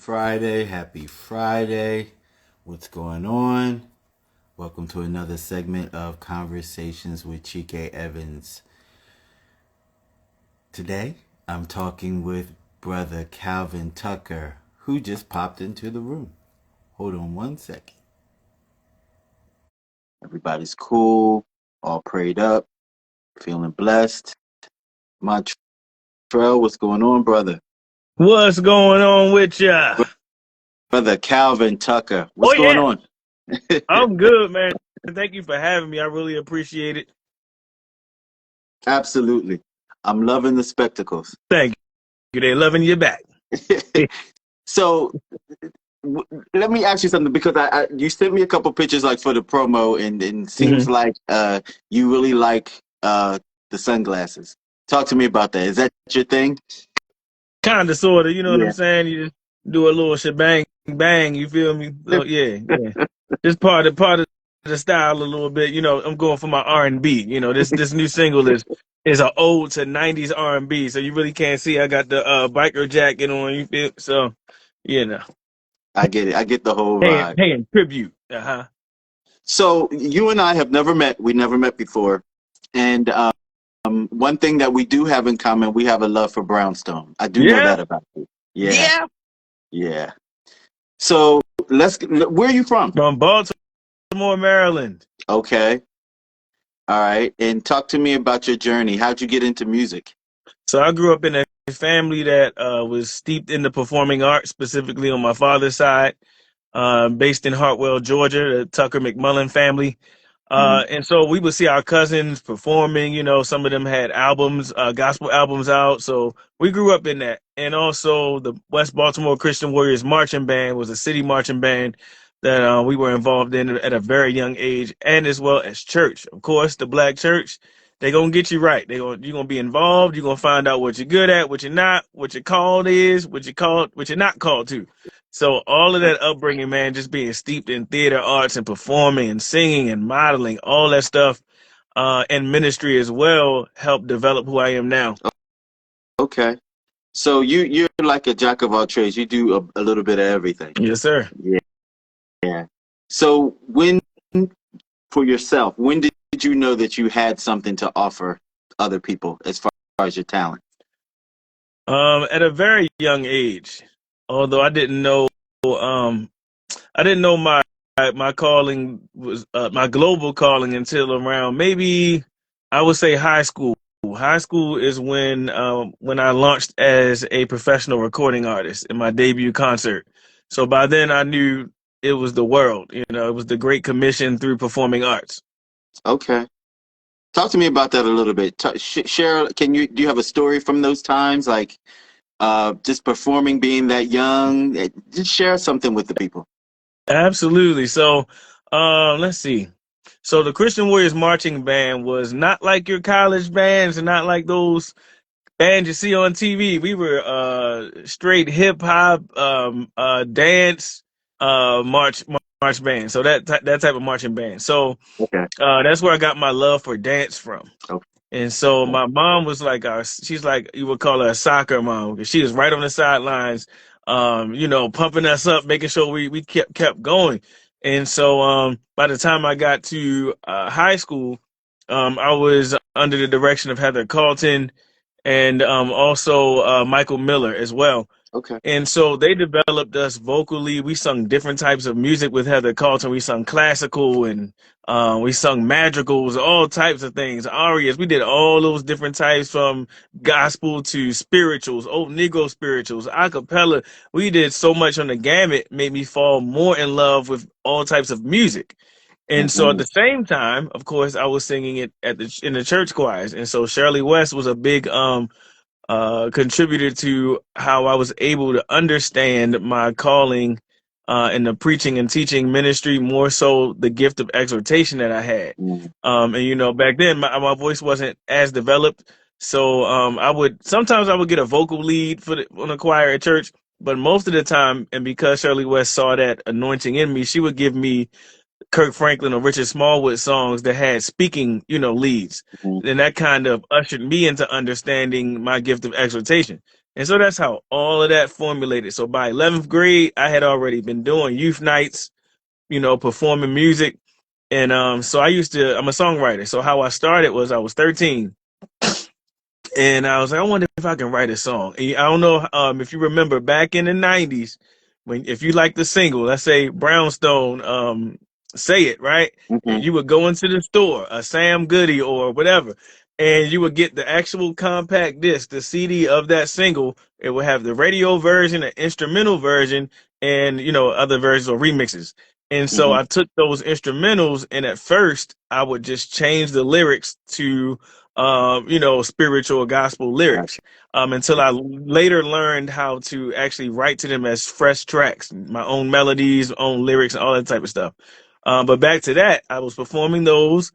Friday. Happy Friday. What's going on? Welcome to another segment of Conversations with Chike Evans. Today, I'm talking with brother Calvin Tucker, who just popped into the room. Hold on one second. Everybody's cool, all prayed up, feeling blessed. Montreal, what's going on, brother? What's going on with ya? Brother Calvin Tucker, Oh what's going yeah, on? I'm good, man. Thank you for having me. I really appreciate it. Absolutely. I'm loving the spectacles. Thank you. They loving you back. So let me ask you something because you sent me a couple pictures like for the promo and it seems Mm-hmm. like you really like the sunglasses. Talk to me about that. Is that your thing? Kind of, sort of. You know what I'm Yeah. saying? You just do a little shebang, bang. You feel me? Yeah. Just part of the style a little bit. You know, I'm going for my R&B. You know, this new single is an ode to '90s R&B. So you really can't see. I got the biker jacket on. You feel so? You know, I get it. I get the whole paying vibe. paying tribute. Uh-huh. So you and I have never met. We never met before. And one thing that we do have in common, we have a love for brownstone. I do know Yeah. that about you. Yeah. Yeah. Yeah. So where are you from? From Baltimore, Maryland. Okay. All right. And talk to me about your journey. How'd you get into music? So I grew up in a family that was steeped in the performing arts, specifically on my father's side, based in Hartwell, Georgia, the Tucker McMullen family. Mhm. And so we would see our cousins performing. You know, some of them had albums, gospel albums out. So we grew up in that. And also the West Baltimore Christian Warriors Marching Band was a city marching band that we were involved in at a very young age, and as well as church. Of course, the black church, they gonna get you right. You're gonna be involved. You're gonna find out what you're good at, what you're not, what your called is, what you're not called to. So all of that upbringing, man, just being steeped in theater arts and performing and singing and modeling, all that stuff, and ministry as well, helped develop who I am now. Okay. So you're like a jack of all trades. You do a little bit of everything. Yes, sir. Yeah. Yeah. So for yourself, when did you know that you had something to offer other people as far as your talent? At a very young age, although um, I didn't know my calling was my global calling until around maybe I would say high school. High school is when I launched as a professional recording artist in my debut concert. So by then I knew it was the world. You know, it was the Great Commission through performing arts. Okay. Talk to me about that a little bit. Share, do you have a story from those times, like just performing, being that young? Just share something with the people. Absolutely. So, let's see. So the Christian Warriors marching band was not like your college bands and not like those bands you see on TV. We were straight hip hop, dance, march band. So that type of marching band. So Okay. that's where I got my love for dance from. Okay. And so my mom was like she's like you would call her a soccer mom because she was right on the sidelines, you know, pumping us up, making sure we kept going. And so by the time I got to high school, I was under the direction of Heather Carlton and also Michael Miller as well. Okay. And so they developed us vocally. We sung different types of music with Heather Carlton. We sung classical and we sung madrigals, all types of things, arias. We did all those different types from gospel to spirituals, old Negro spirituals, a cappella. We did so much on the gamut, made me fall more in love with all types of music. And so at Hmm. the same time, of course, I was singing it in the church choirs. And so Shirley West was a big contributed to how I was able to understand my calling in the preaching and teaching ministry, more so the gift of exhortation that I had. And you know, back then my voice wasn't as developed, so I would get a vocal lead on the choir at church, but most of the time, and because Shirley West saw that anointing in me, she would give me Kirk Franklin or Richard Smallwood songs that had speaking, you know, leads. Hmm. And that kind of ushered me into understanding my gift of exhortation. And so that's how all of that formulated. So by 11th grade, I had already been doing youth nights, performing music. And so I'm a songwriter. So how I started was I was 13, and I was like, I wonder if I can write a song. And I don't know if you remember back in the 90s, if you like the single, let's say Brownstone, Say It, right? Hmm. And you would go into the store, a Sam Goody or whatever, and you would get the actual compact disc, the CD of that single. It would have the radio version, an instrumental version, and other versions or remixes. And so Hmm. I took those instrumentals, and at first I would just change the lyrics to spiritual gospel lyrics, Gotcha. until I later learned how to actually write to them as fresh tracks, my own melodies, own lyrics, and all that type of stuff. But back to that, I was performing those,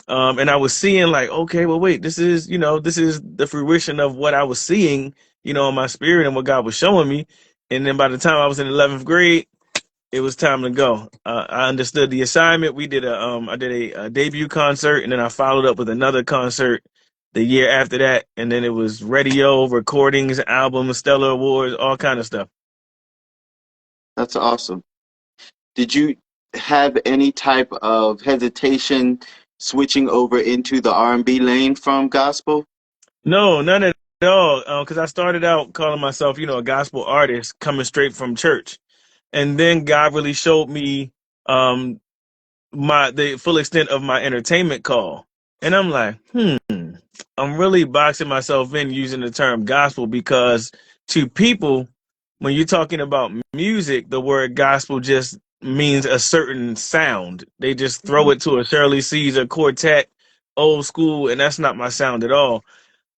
and I was seeing like, okay, well, wait, this is the fruition of what I was seeing, in my spirit and what God was showing me. And then by the time I was in 11th grade, it was time to go. I understood the assignment. I did a debut concert, and then I followed up with another concert the year after that, and then it was radio recordings, albums, Stellar Awards, all kind of stuff. That's awesome. Did you have any type of hesitation switching over into the R&B lane from gospel? No, none at all. Because I started out calling myself, a gospel artist coming straight from church, and then God really showed me um, the full extent of my entertainment call, and I'm like, I'm really boxing myself in using the term gospel because to people, when you're talking about music, the word gospel just means a certain sound. They just throw Mhm. it to a Shirley Caesar quartet, old school, and that's not my sound at all.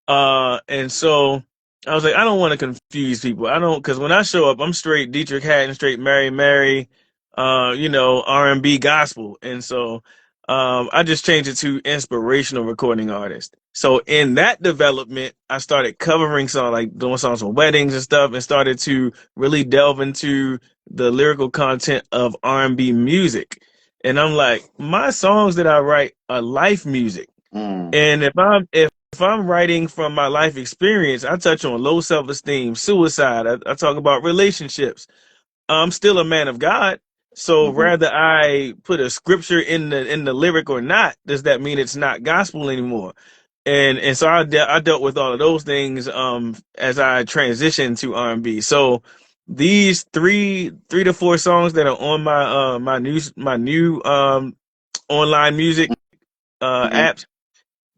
And so I was like, I don't want to confuse people. I don't, because when I show up, I'm straight Dietrich Haddon, straight Mary Mary, R&B gospel. And so I just changed it to inspirational recording artist. So in that development, I started covering songs, like doing songs for weddings and stuff, and started to really delve into the lyrical content of R&B music. And I'm like, my songs that I write are life music. Mm. And if I'm writing from my life experience, I touch on low self-esteem, suicide. I talk about relationships. I'm still a man of God. So Hmm. rather I put a scripture in the lyric or not, does that mean it's not gospel anymore? And so I dealt with all of those things as I transitioned to R&B. So these three to four songs that are on my new online music Hmm. apps,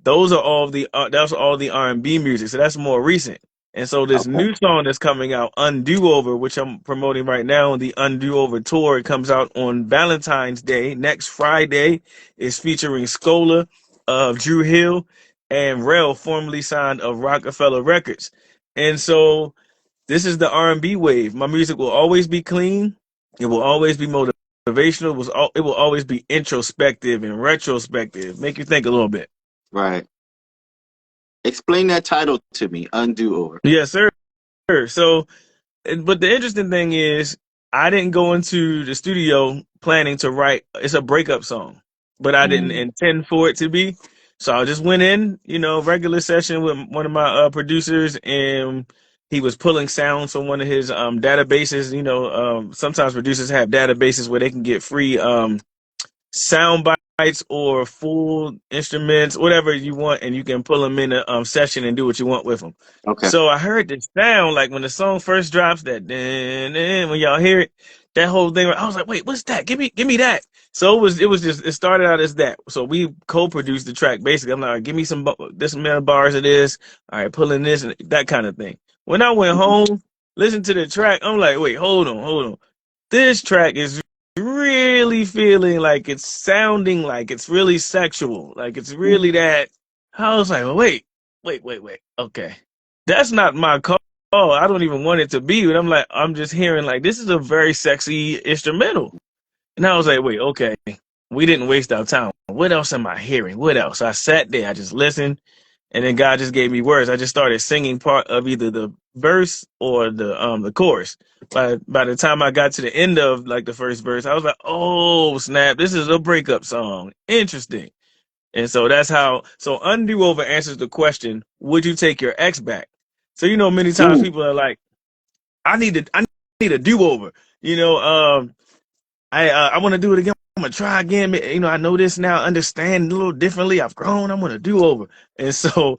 that's all the R&B music. So that's more recent. And so this Okay. new song that's coming out, Undo Over, which I'm promoting right now on the Undo Over tour, it comes out on Valentine's Day next Friday. Is featuring Scola of Drew Hill and Rel, formerly signed of Rockefeller Records. And so this is the R&B wave. My music will always be clean. It will always be motivational. It will always be introspective and retrospective. Make you think a little bit. Right. Explain that title to me. Undo over. Yes, sir. So, but the interesting thing is, I didn't go into the studio planning to write. It's a breakup song, but I didn't Mm. intend for it to be. So I just went in, regular session with one of my producers, and he was pulling sounds from one of his databases. Sometimes producers have databases where they can get free sound bites or full instruments, whatever you want, and you can pull them in a session and do what you want with them. Okay. So I heard this sound like when the song first drops, that when y'all hear it, that whole thing. I was like, wait, what's that? Give me that. So it started out as that. So we co-produced the track basically. I'm like, give me this amount of bars of this. All right, pulling this and that kind of thing. When I went Hmm. home, listened to the track, I'm like, wait, hold on. This track is really feeling like it's sounding like it's really sexual. Like it's really that. I was like, wait. Okay. That's not my call. I don't even want it to be. But I'm just hearing like this is a very sexy instrumental. And I was like, wait, okay. We didn't waste our time. What else am I hearing? What else? I sat there, I just listened, and then God just gave me words. I just started singing part of either the verse or the chorus. By the time I got to the end of like the first verse, I was like, oh snap, this is a breakup song. Interesting. And so that's how Undo Over answers the question, would you take your ex back? So many times Ooh, people are like, I need a do over. You know, I want to do it again. I'm gonna try again. I know this now, understand a little differently. I've grown. I'm gonna do over. And so,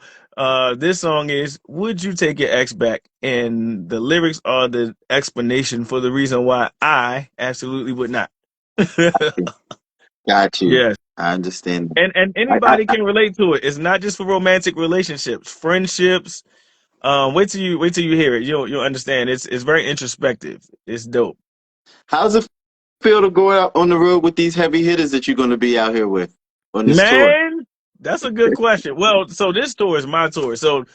this song is "Would You Take Your Ex Back?" And the lyrics are the explanation for the reason why I absolutely would not. got you. Yes, I understand. and anybody can relate to it. It's not just for romantic relationships, friendships. Wait till you hear it. You'll understand. It's very introspective. It's dope. How's it feel to go out on the road with these heavy hitters that you're going to be out here with on this tour? Man, that's a good question. Well, so this tour is my tour. So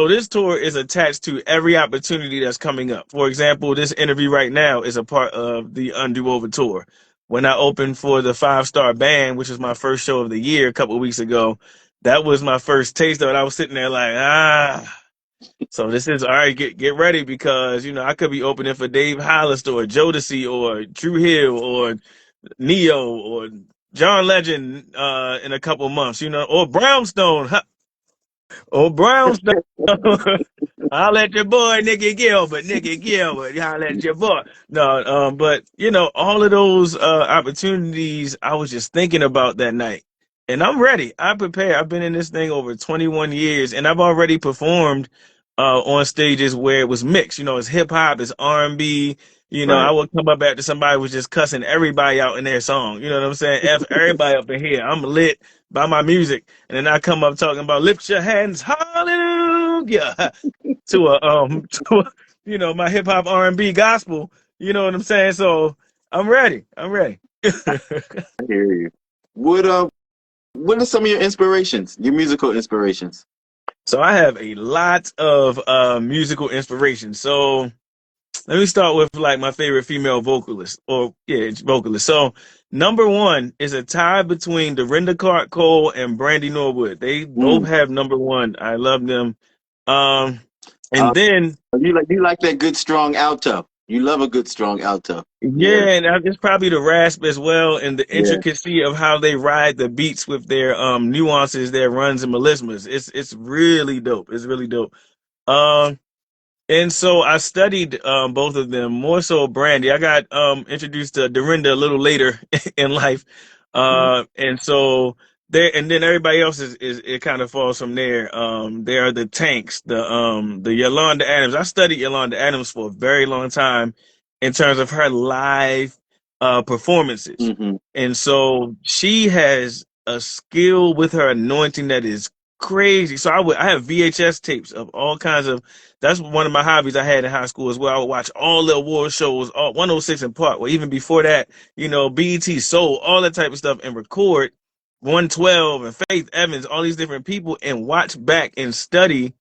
this tour is attached to every opportunity that's coming up. For example, this interview right now is a part of the Undo Over tour. When I opened for the Five Star Band, which was my first show of the year a couple of weeks ago, that was my first taste of it. I was sitting there like, So this is all right. Get ready because I could be opening for Dave Hollister or Jodeci or Drew Hill or Neo or John Legend in a couple months, or Brownstone, or Brownstone. I'll let your boy Nicky Gilbert, y'all let your boy. No, but all of those opportunities, I was just thinking about that night, and I'm ready. I prepare. I've been in this thing over 21 years, and I've already performed on stages where it was mixed. It's hip hop, it's R&B. I Right. would come up after somebody was just cussing everybody out in their song. You know what I'm saying? F everybody up in here. I'm lit by my music, and then I come up talking about lift your hands, hallelujah, to a to a, my hip hop R&B gospel. You know what I'm saying? So I'm ready. I'm ready. I hear you. What are some of your inspirations, your musical inspirations? So I have a lot of musical inspiration. So let me start with like my favorite female vocalist, or yeah, vocalist. So number one is a tie between Dorinda Clark Cole and Brandy Norwood. They both Mm. have number one. I love them. Um, and then You like that good strong alto. You love a good strong alto. yeah, Yeah, and it's probably the rasp as well, and the yeah. intricacy of how they ride the beats with their nuances, their runs and melismas. It's really dope. It's really dope. Um, And so I studied both of them, more so Brandy. I got introduced to Dorinda a little later in life. Mm. And so there, and then everybody else is it kind of falls from there. There are the Tanks, the Yolanda Adams. I studied Yolanda Adams for a very long time in terms of her live performances. Hmm. And so she has a skill with her anointing that is crazy. So I have VHS tapes of all kinds of. That's one of my hobbies I had in high school as well. I would watch all the award shows, all 106 in Park, or even before that, BET Soul, all that type of stuff, and record 112 and Faith Evans, all these different people, and watch back and study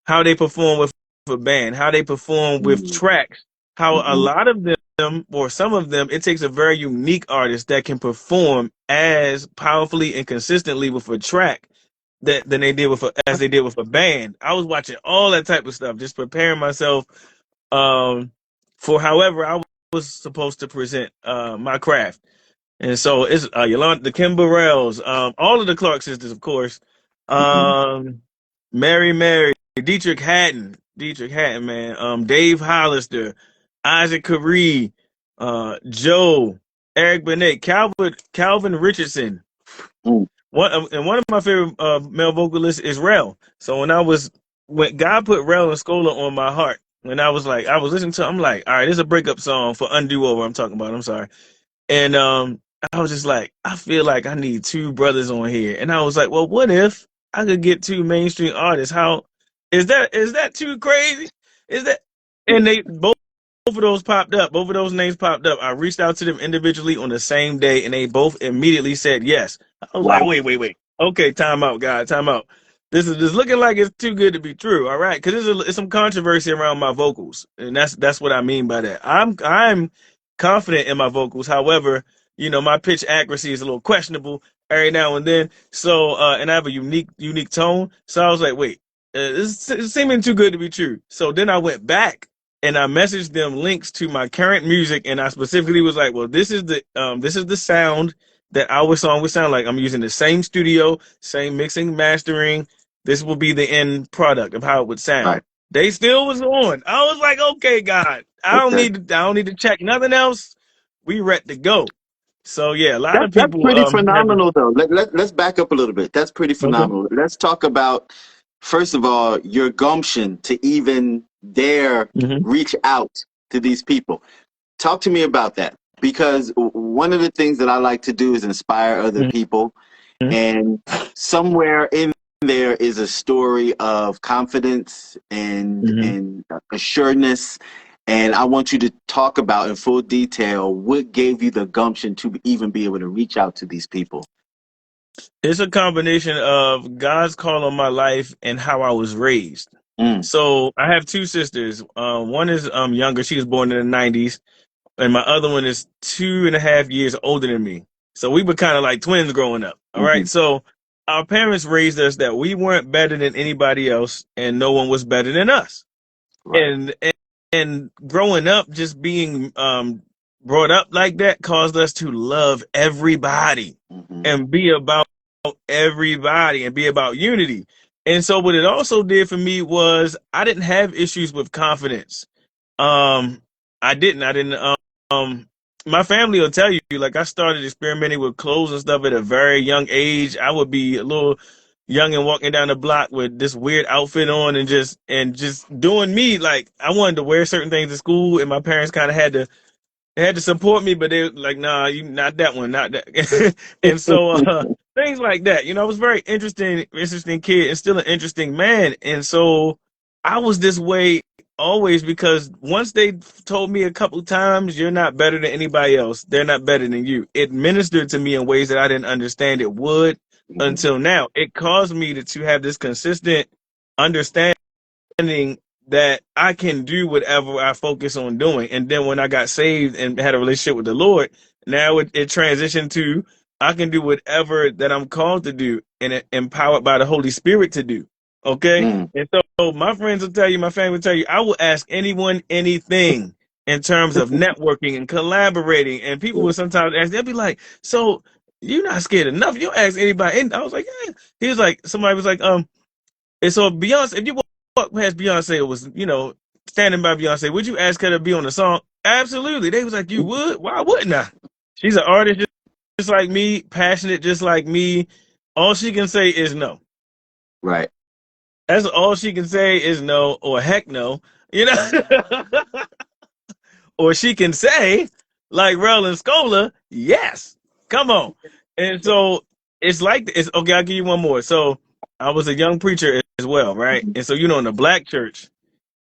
how they perform with a band, how they perform with tracks, how a Hmm. lot of them, or some of them, it takes a very unique artist that can perform as powerfully and consistently with a track that than they did with as they did with a band. I was watching all that type of stuff, just preparing myself um, for however I was supposed to present my craft. And so it's Yolanda, the Kim Burrells, all of the Clark sisters, of course, Hmm. um, Mary, Dietrich Hatton, man, Dave Hollister, Isaac Caree, Joe, Eric Benet, Calvin Richardson. Mm. One of my favorite male vocalists is Rel. So when God put Rel and Scola on my heart, when I was listening to, I'm like, all right, this is a breakup song for Undo Over. I'm talking about. I'm sorry, and I was just like, I feel like I need two brothers on here, and I was like, well, what if I could get two mainstream artists? How is that too crazy? Is that and they both of those popped up. Both of those names popped up. I reached out to them individually on the same day, and they both immediately said yes. I was like, Wow. wait. Okay, time out, guys, time out. This is looking like it's too good to be true. All right, because there's some controversy around my vocals, and that's what I mean by that. I'm confident in my vocals. However, my pitch accuracy is a little questionable every now and then. So, and I have a unique tone. So I was like, wait, this is seeming too good to be true. So then I went back and I messaged them links to my current music, and I specifically was like, well, this is the sound that our song would sound like. I'm using the same studio, same mixing, mastering. This will be the end product of how it would Right. sound. They still was on. I was like, okay, God, Okay. I don't need to check nothing else. We ready to go. So yeah, a lot of That's people pretty had to. phenomenal, though. Let's back up a little bit. That's pretty Okay. phenomenal. Let's talk about, first of all, your gumption to even dare Hmm. reach out to these people. Talk to me about that, because one of the things that I like to do is inspire other people, and somewhere in there is a story of confidence Hmm. and assuredness, and I want you to talk about in full detail what gave you the gumption to even be able to reach out to these people. It's a combination of God's call on my life and how I was raised. Mm, So I have two sisters. One is younger; she was born in the '90s, and my other one is 2.5 years older than me. So we were kind of like twins growing up. All right. hmm. So our parents raised us that we weren't better than anybody else, and no one was better than us. Right. And growing up, just being brought up like that caused us to love everybody Hmm. and be about everybody and be about unity. And so what it also did for me was I didn't have issues with confidence. um, I didn't. Um, my family will tell you, like, I started experimenting with clothes and stuff at a very young age. I would be a little young and walking down the block with this weird outfit on and just doing me. Like, I wanted to wear certain things to school, and my parents kind of had to support me, but they were like, nah, you not that one, not that. And so things like that. I was very interesting kid and still an interesting man. And so I was this way always because once they told me a couple times, you're not better than anybody else, they're not better than you. It ministered to me in ways that I didn't understand it would Hmm. until now. It caused me to have this consistent understanding that I can do whatever I focus on doing. And then when I got saved and had a relationship with the Lord, now it transitioned to I can do whatever that I'm called to do and empowered by the Holy Spirit to do. Okay. Mm. And so my friends will tell you, my family will tell you, I will ask anyone anything in terms of networking and collaborating. And people will sometimes ask, they'll be like, so you're not scared enough. You'll ask anybody. And I was like, yeah. He was like, somebody was like, and so Beyonce, if you walk past Beyonce, was standing by Beyonce, would you ask her to be on the song? Absolutely. They was like, you would? Why wouldn't I? She's an artist just like me, passionate just like me. All she can say is no. Right. That's all she can say is no or heck no. You know, or she can say like Rel and Scola, yes. Come on. And so it's okay. I'll give you one more. So I was a young preacher as well, right? Mhm. And so in the black church,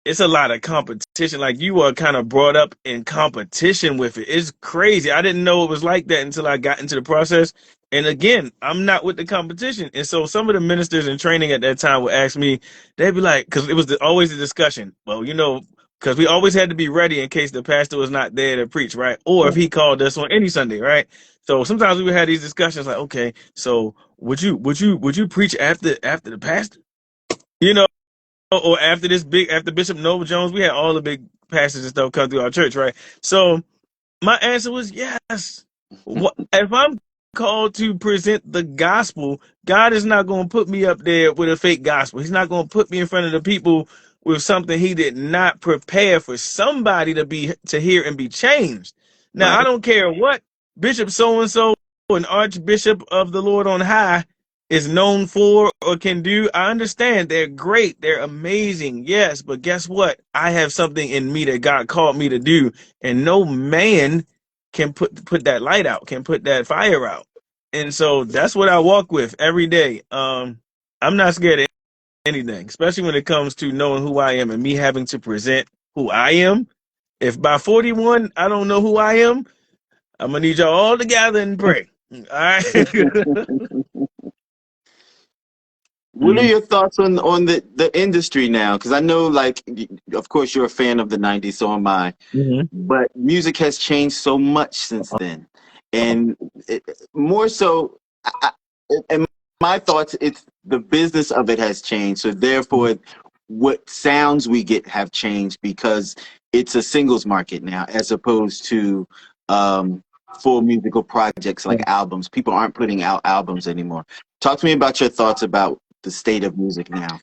it's a lot of competition. Like you are kind of brought up in competition with it. It's crazy. I didn't know it was like that until I got into the process. And again, I'm not with the competition. And so some of the ministers in training at that time would ask me, they'd be like, because it was always a discussion. Well, because we always had to be ready in case the pastor was not there to preach, right? Or if he called us on any Sunday, right? So sometimes we would have these discussions like, okay, so would you preach after the pastor? You know, or after Bishop Noble Jones, we had all the big pastors and stuff come through our church, right? So my answer was yes. If I'm called to present the gospel, God is not going to put me up there with a fake gospel. He's not going to put me in front of the people with something he did not prepare for somebody to hear and be changed. Now, I Right. don't care what Bishop so and so, an Archbishop of the Lord on high, is known for or can do. I understand they're great, they're amazing, yes, but guess what? I have something in me that God called me to do, and no man can put that light out, can put that fire out. And so that's what I walk with every day. I'm not scared of anything, especially when it comes to knowing who I am and me having to present who I am. If by 41 I don't know who I am, I'm gonna need y'all all together and pray. All right. What are Mhm. your thoughts on the industry now? Because I know, like, of course, you're a fan of the '90s, so am I. Mhm. But music has changed so much since then, and more so, in my thoughts, it's the business of it has changed. So therefore, what sounds we get have changed because it's a singles market now, as opposed to um, full musical projects like albums. People aren't putting out albums anymore. Talk to me about your thoughts about the state of music now.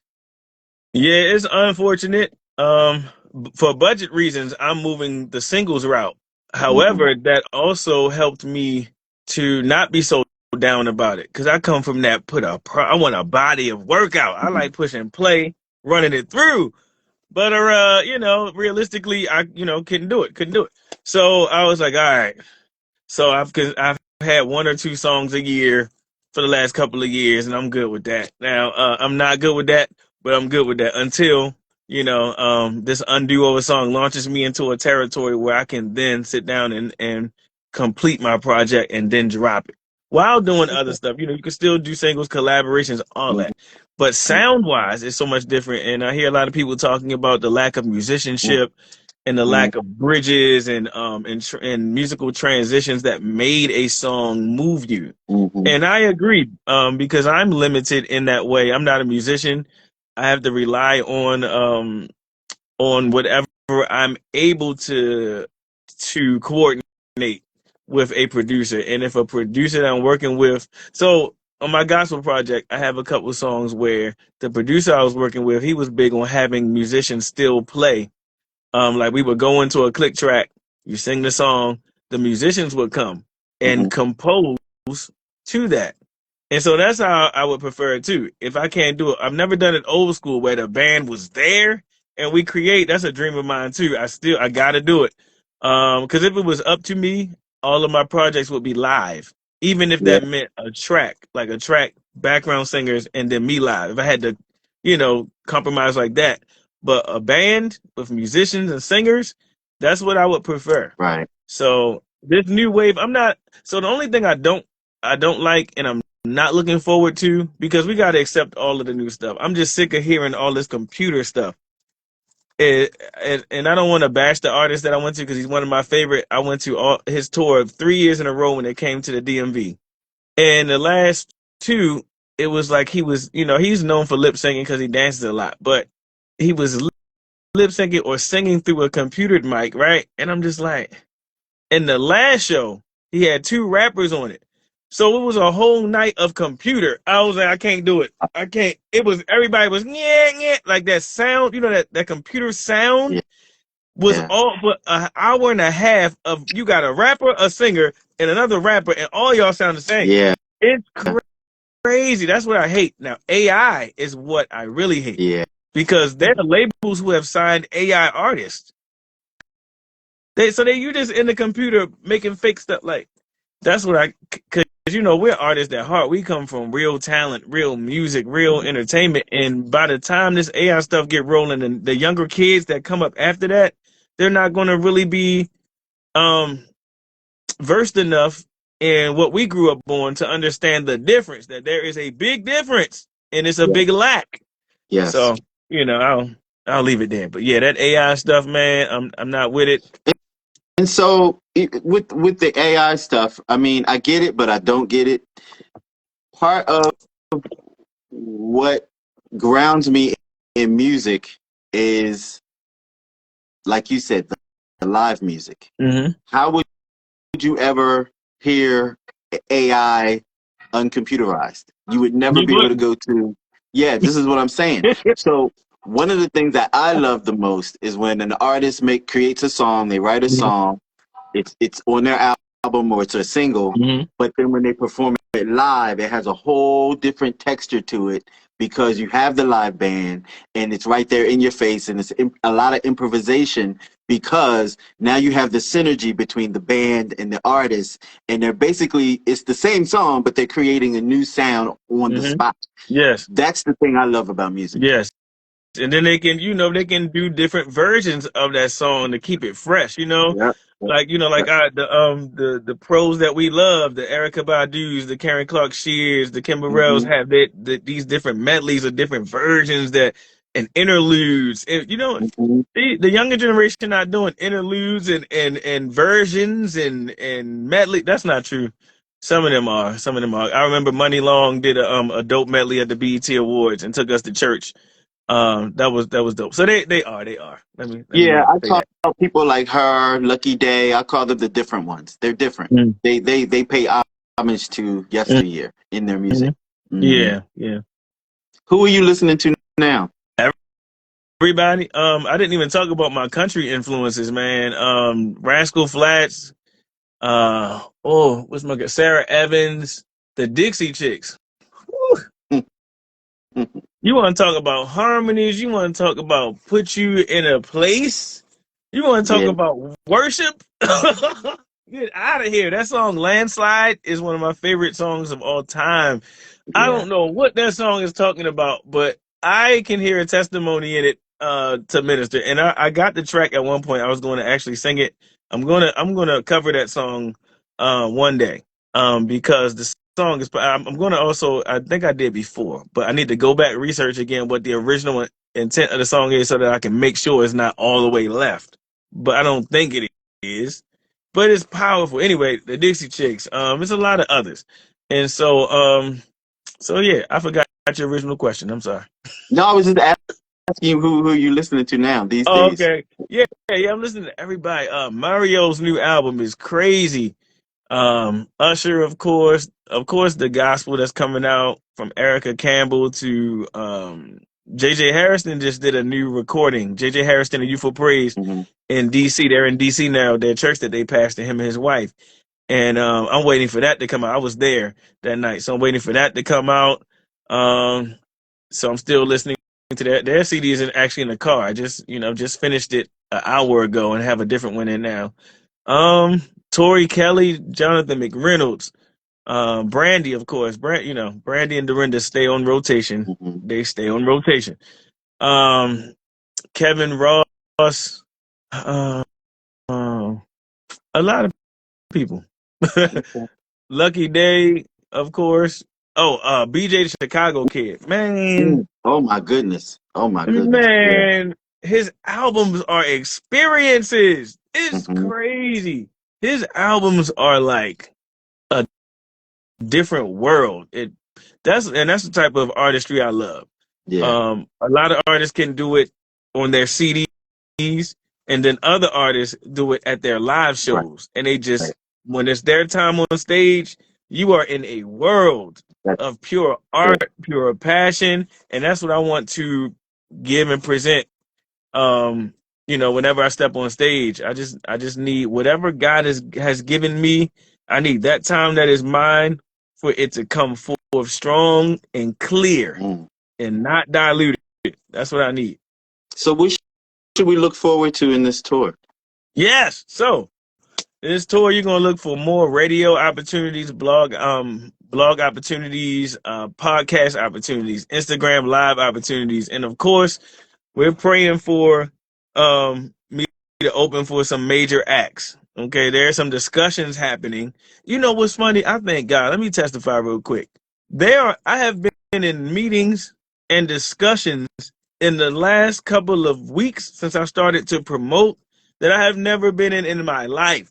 Yeah, it's unfortunate. For budget reasons, I'm moving the singles route. Hmm. However, that also helped me to not be so down about it because I come from that I want a body of workout. I like pushing play, running it through. But realistically, I couldn't do it. Couldn't do it. So I was like, all right. So I've had one or two songs a year for the last couple of years, and I'm good with that. Now I'm not good with that, but I'm good with that until this undo of a song launches me into a territory where I can then sit down and complete my project and then drop it while doing other stuff. You can still do singles, collaborations, all that. But sound wise, it's so much different. And I hear a lot of people talking about the lack of musicianship and the lack of bridges and musical transitions that made a song move you. Hmm. And I agree, because I'm limited in that way. I'm not a musician. I have to rely on whatever I'm able to coordinate with a producer. And if a producer that I'm working with, so on my gospel project, I have a couple of songs where the producer I was working with, he was big on having musicians still play. Like we would go into a click track, you sing the song, the musicians would come Hmm. and compose to that. And so that's how I would prefer it too. If I can't do it, I've never done it old school where the band was there and we create. That's a dream of mine too. I gotta do it. Because if it was up to me, all of my projects would be live, even if Yeah. that meant a track, like a track, background singers, and then me live. If I had to, compromise like that. But a band with musicians and singers, that's what I would prefer. Right. So this new wave, I'm not. So the only thing I don't like, and I'm not looking forward to, because we got to accept all of the new stuff. I'm just sick of hearing all this computer stuff. And I don't want to bash the artist that I went to because he's one of my favorite. I went to his tour of 3 years in a row when it came to the DMV. And the last two, it was like he was, he's known for lip singing because he dances a lot, but he was lip syncing or singing through a computer mic, right? And I'm just like, in the last show, he had two rappers on it. So it was a whole night of computer. I was like, I can't do it. I can't. It was everybody was yeah, yeah, like that sound, that computer sound Yeah. was Yeah. all but an hour and a half of you got a rapper, a singer, and another rapper, and all y'all sound the same. Yeah. It's crazy. That's what I hate. Now, AI is what I really hate Yeah. because they're the labels who have signed AI artists. You just in the computer making fake stuff. Like that's what because we're artists at heart. We come from real talent, real music, real entertainment. And by the time this AI stuff get rolling, and the younger kids that come up after that, they're not going to really be um versed enough in what we grew up on to understand the difference. That there is a big difference, and it's a Yeah. big lack. Yes. So I'll leave it there. But yeah, that AI stuff, man, I'm not with it. And so with the AI stuff, I mean, I get it, but I don't get it. Part of what grounds me in music is, like you said, the live music. Mm-hmm. How would you ever hear AI uncomputerized? You would never You be able to wouldn't. go to, yeah, this is what I'm saying. So one of the things that I love the most is when an artist creates a song, they write a song, it's on their album or it's a single, Mm-hmm. but then when they perform it live, it has a whole different texture to it because you have the live band and it's right there in your face, and it's a lot of improvisation because now you have the synergy between the band and the artist, and they're basically, it's the same song, but they're creating a new sound on the Mm-hmm. spot. Yes. That's the thing I love about music. Yes. And then they can do different versions of that song to keep it fresh, Yeah. like like the pros that we love, the Erica Badu's, the Karen Clark Shears, the Kimberells Hmm. have these different medleys of different versions and interludes. And Hmm. the younger generation not doing interludes and versions and medley. That's not true. Some of them are. Some of them are. I remember Money Long did a dope medley at the BET Awards and took us to church. That was dope. So they are. Let me Yeah, I say call that. people like her, Lucky Day. I call them the different ones. They're different. Mm. They pay homage to yesteryear in their music. Mhm. Hmm. Yeah, yeah. Who are you listening to now? everybody. I didn't even talk about my country influences, man. Rascal Flatts. What's my girl? Sarah Evans, the Dixie Chicks. Woo. You want to talk about harmonies? You want to talk about put you in a place? You want to talk Yeah, about worship? Get out of here. That song Landslide is one of my favorite songs of all time. I yeah. don't know what that song is talking about, but I can hear a testimony in it to minister. And I got the track at one point. I was going to actually sing it. I'm gonna cover that song one day because the song is. I'm gonna also. I think I did before, but I need to go back research again what the original intent of the song is so that I can make sure it's not all the way left. But I don't think it is. But it's powerful. Anyway, the Dixie Chicks. There's a lot of others, and so yeah, I forgot your original question. I'm sorry. No, I was just asking you who you listening to now these Oh, days. okay. Yeah. I'm listening to everybody. Mario's new album is crazy. Usher, of course, the gospel that's coming out from Erica Campbell to JJ Harrison just did a new recording. JJ Harrison and Youthful Praise Hmm. in DC. They're in DC now. Their church that they pastored, him and his wife. And I'm waiting for that to come out. I was there that night, so I'm waiting for that to come out. Um, so I'm still listening to that. Their CD is actually in the car. I just finished it an hour ago and have a different one in now. Tori Kelly, Jonathan McReynolds, Brandy, of course. Brandy and Dorinda stay on rotation. Hmm. They stay on rotation. Um, Kevin Ross, uh, uh, a lot of people. Okay. Lucky Day, of course. Oh, BJ the Chicago Kid. Man, Oh my goodness. Oh my goodness. Yeah. man, his albums are experiences. It's Hmm. crazy. His albums are like a different world. That's the type of artistry I love. Yeah. A lot of artists can do it on their CDs, and then other artists do it at their live Right. shows. And they Right. just, when it's their time on stage, you are in a world That's of pure it. art, pure passion, and that's what I want to give and present. Um, whenever I step on stage, I just need whatever God has given me. I need that time that is mine for it to come forth strong and clear Mm. and not diluted. That's what I need. So what should we look forward to in this tour? Yes. So this tour, you're gonna look for more radio opportunities, blog opportunities, podcast opportunities, Instagram live opportunities, and of course, we're praying for me to open for some major acts. Okay, there are some discussions happening. You know what's funny? I thank God. Let me testify real quick. I have been in meetings and discussions in the last couple of weeks since I started to promote that I have never been in my life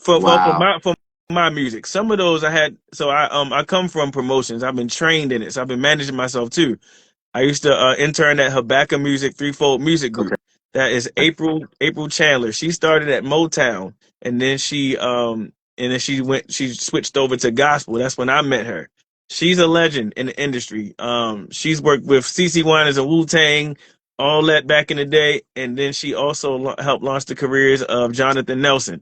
Wow. for my music. Some of those I had. So I come from promotions. I've been trained in it. So I've been managing myself too. I used to intern at Habakkuk Music Threefold Music Okay. Group. That is April Chandler. She started at Motown, and then she switched over to gospel. That's when I met her. She's a legend in the industry. She's worked with CC Winans and Wu Tang, all that back in the day, and then she also helped launch the careers of Jonathan Nelson,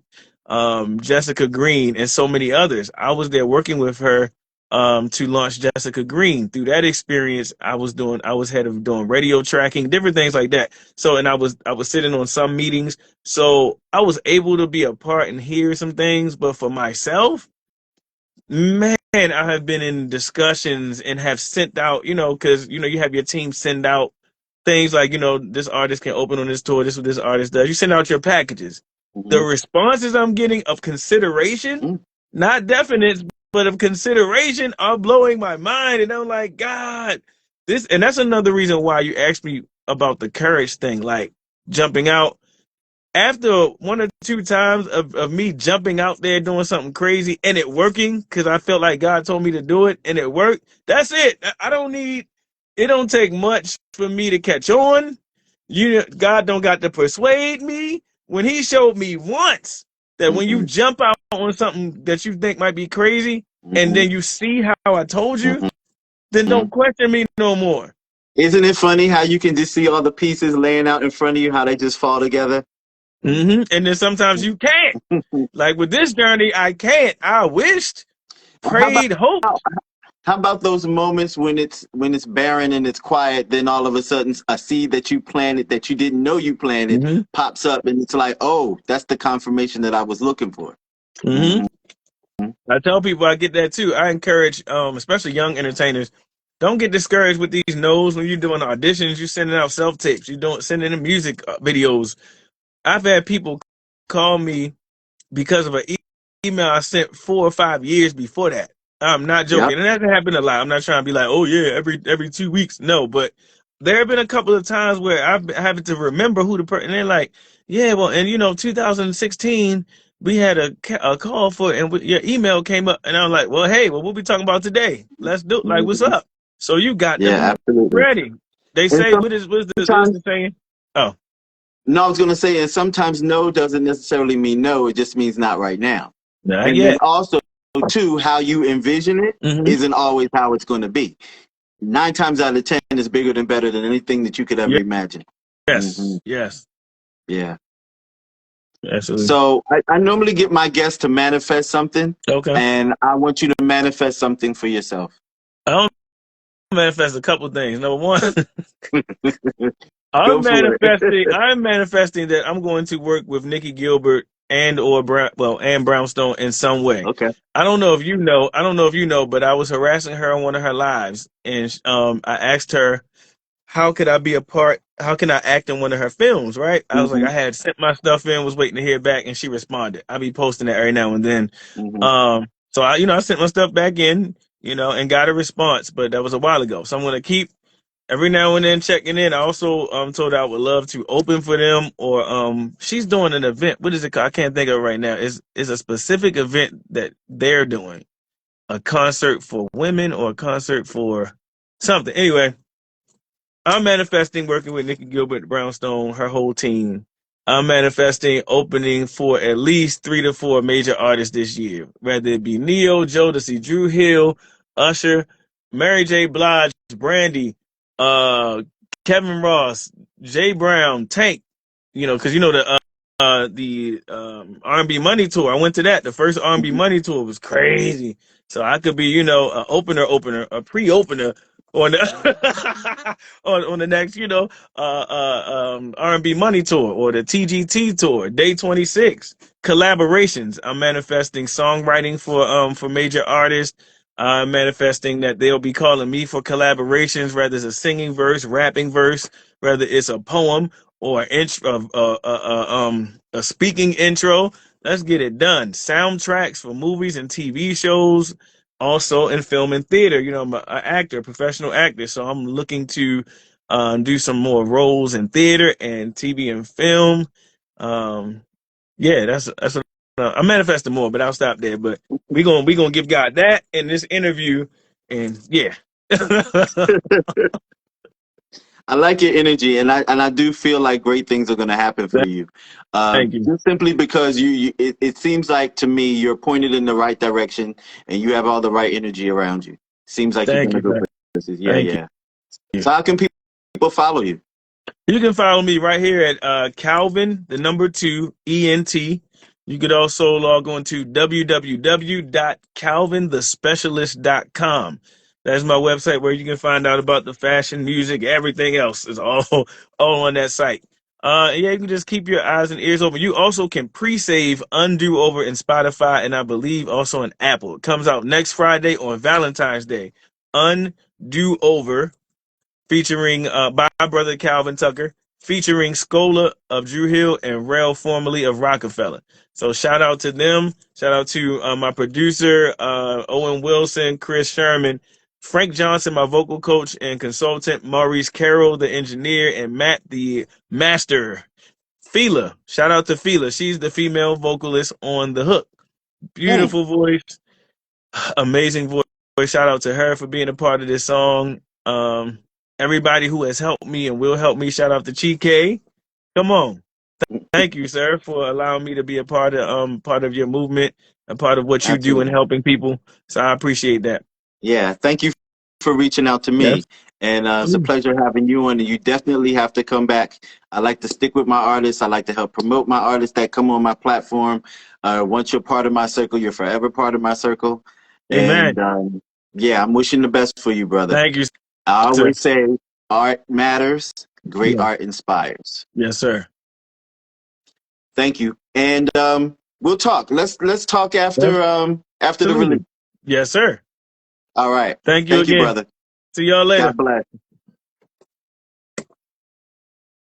Jessica Green, and so many others. I was there working with her to launch Jessica Green. Through that experience, I was head of doing radio tracking, different things like that. So, and I was sitting on some meetings, so I was able to be a part and hear some things. But for myself, man, I have been in discussions and have sent out, because you have your team send out things like, this artist can open on this tour. This is what this artist does. You send out your packages. The Hmm. responses I'm getting of consideration, Hmm. not definite, but of consideration, are blowing my mind. And I'm like, God, and that's another reason why you asked me about the courage thing, like jumping out. After one or two times of me jumping out there doing something crazy and it working, because I felt like God told me to do it and it worked, that's it. It don't take much for me to catch on. God don't got to persuade me. When he showed me once that when you Hmm. jump out on something that you think might be crazy and Hmm. then you see how I told you, Hmm. then don't question me no more. Isn't it funny how you can just see all the pieces laying out in front of you, how they just fall together? And then sometimes you can't. Like with this journey, I can't. I wished, How about prayed, hoped. how about those moments when it's barren and it's quiet, then all of a sudden a seed that you planted that you didn't know you planted hmm pops up and it's like, oh, that's the confirmation that I was looking for. hmm Hmm. I tell people I get that too. I encourage, especially young entertainers, don't get discouraged with these no's when you're doing auditions. You're sending out self tapes. You're doing sending in music videos. I've had people call me because of an email I sent 4 or 5 years before that. I'm not Yep. joking, and that happened a lot. I'm not trying to be like, oh yeah, every 2 weeks. No, but there have been a couple of times where I've been having to remember who the person. They're like, yeah, well, and 2016, we had a call for, and your email came up, and I'm like, well, hey, well, we'll be talking about today. Let's do like, what's Mhm. up? So you got Yeah, them absolutely. ready. They And say, what is sometimes, the saying? Oh, no, I was going to say, and sometimes no doesn't necessarily mean no. It just means not right now. not And then yet. also, too, how you envision it hmm isn't always how it's going to be. 9 times out of 10 is bigger than better than anything that you could ever imagine. Hmm. Yes, yes, Yeah. absolutely. So I normally get my guests to manifest something, Okay. and I want you to manifest something for yourself. I don't manifest a couple things. Number one, Go for it. I'm manifesting that I'm going to work with Nikki Gilbert and Brownstone in some way. Okay. I don't know if you know. I don't know if you know, but I was harassing her on one of her lives, and I asked her how could I be a part? How can I act in one of her films? Right? I was like, Hmm. I had sent my stuff in, was waiting to hear back, and she responded. I be posting that every now and then. Hmm. So I sent my stuff back in, and got a response, but that was a while ago. So I'm gonna keep every now and then checking in. I also told her I would love to open for them, or she's doing an event. What is it called? I can't think of it right now. It's a specific event that they're doing, a concert for women or a concert for something. Anyway, I'm manifesting working with Nikki Gilbert Brownstone, her whole team. I'm manifesting opening for at least 3 to 4 major artists this year, whether it be Neo, Jodeci, Drew Hill, Usher, Mary J. Blige, Brandy, uh, Kevin Ross, Jay Brown, Tank. Because the R&B Money tour. I went to that. The first R&B Hmm. Money tour was crazy. So I could be, an opener, a pre-opener on the on the next, R&B Money tour or the TGT tour, Day 26. Collaborations. I'm manifesting songwriting for major artists. I'm manifesting that they'll be calling me for collaborations, whether it's a singing verse, rapping verse, whether it's a poem or a speaking intro. Let's get it done. Soundtracks for movies and TV shows, also in film and theater. I'm an actor, professional actor, so I'm looking to do some more roles in theater and TV and film. Um, yeah, that's what, I'm manifesting more, but I'll stop there. But we gonna give God that in this interview, and yeah. I like your energy, and I do feel like great things are going to happen for you. Thank you, Just simply because it seems like to me you're pointed in the right direction, and you have all the right energy around you. Seems like you're thank going to you, go sir. places. Yeah, Thank yeah. you. So how can people follow you? You can follow me right here at Calvin, the number 2, ENT. You could also log on to www.calvinthespecialist.com. That's my website where you can find out about the fashion, music, everything else is all on that site. Yeah, you can just keep your eyes and ears open. You also can pre-save Undo Over in Spotify and I believe also in Apple. It comes out next Friday on Valentine's Day. Undo Over featuring by brother Calvin Tucker, featuring Scola of Drew Hill and Rel formerly of Rockefeller. So shout out to them. Shout out to my producer, Owen Wilson, Chris Sherman, Frank Johnson, my vocal coach and consultant, Maurice Carroll, the engineer, and Matt, the master. Fila, shout out to Fila. She's the female vocalist on The Hook. Mm. Beautiful voice, amazing voice. Shout out to her for being a part of this song. Everybody who has helped me and will help me. Shout out to Chike. Come on, thank you, sir, for allowing me to be a part of your movement and part of what you do in Absolutely. helping people. So I appreciate that. Yeah. Thank you for reaching out to Yes, me. And it's a pleasure having you on. And you definitely have to come back. I like to stick with my artists. I like to help promote my artists that come on my platform. Once you're part of my circle, you're forever part of my circle. Amen. And yeah, I'm wishing the best for you, brother. Thank you, I sir. always say art matters. Great Yeah. art inspires. Yes, sir. Thank you. And we'll talk. Let's talk after the release. Absolutely. Yes, sir. All right. Thank you Thank you, again. brother. See y'all later. God bless.